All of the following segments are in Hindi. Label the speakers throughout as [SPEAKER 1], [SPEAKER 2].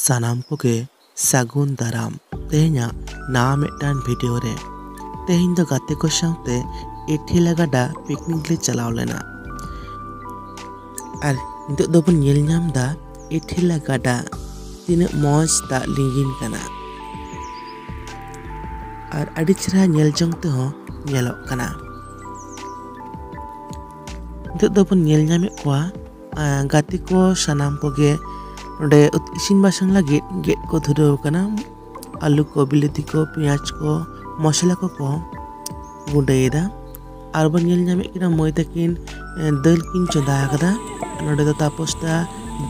[SPEAKER 1] सानाम कोगे सागुन दाराम तेहेኛ ना मिटान वीडियो रे तेहेñ दो गाते को साथे एठिला गाडा पिकनिक ले चलाव लेना और नितो दो बन ñel ñam दा एठिला गाडा तिना मौज दा लिंगिन कना और अड़ी चेहरा ñel जंग ते हो ñelok कना नितो दो बन ñel ñame कोआ गाते को सानाम कोगे नोडे इसिन बासंग लगी गेट को धुरो कना आलू को बिलाती को पियाज को मसला को गुंडायेदा और बन ñel ñame किना मोय तकिन दाल किन चंदा कदा नोडे दो तापस दा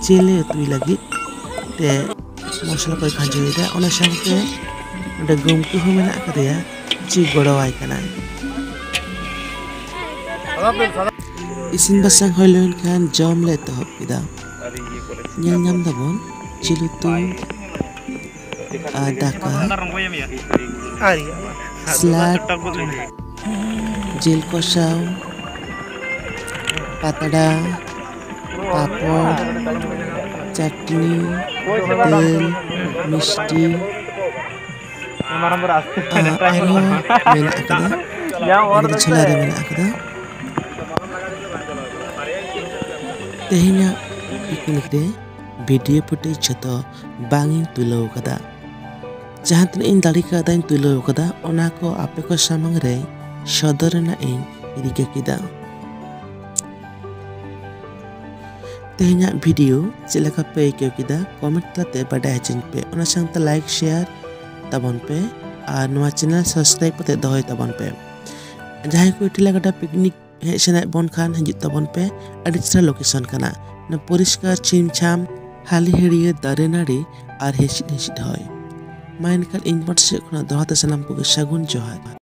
[SPEAKER 1] जेले तुई लगी ते मसला को खांजेदा ओना साथे नोडे गुमकी हो मेना कदेया जी गड़वाय कना इसिन बासंग होइलन खान जम ले तहब किदा ñel ñam dabon cilutu daka salad jil kosau patada papor chutney dal misti aro mena akada yang chula re mena akada tehinya picnic रे वीडियो फुटेज छतो बांगिन तुलो कदा जहां तन इन दाड़ी का दाइन तुलो कदा ओना को आपे को सामंग रे सदर ना इन रिके किदा तेहኛ वीडियो चलेका पे के किदा कमेंट तते बडाय चिन पे ओना संगता लाइक शेयर तबन पे और नवा चैनल सब्सक्राइब पते दहय तबन पे जहां को इटिला गटा पिकनिक हे सनाय बन खान हिजु तबन पे अडी चरा लोकेशन कना ना परिष्कार छिमछाम हाली हेड़िए दारे नाड़ी और हेसिट हेसिट हय माइनकाल इन पट से खुना दोहाते सलाम को सागुन जोहार।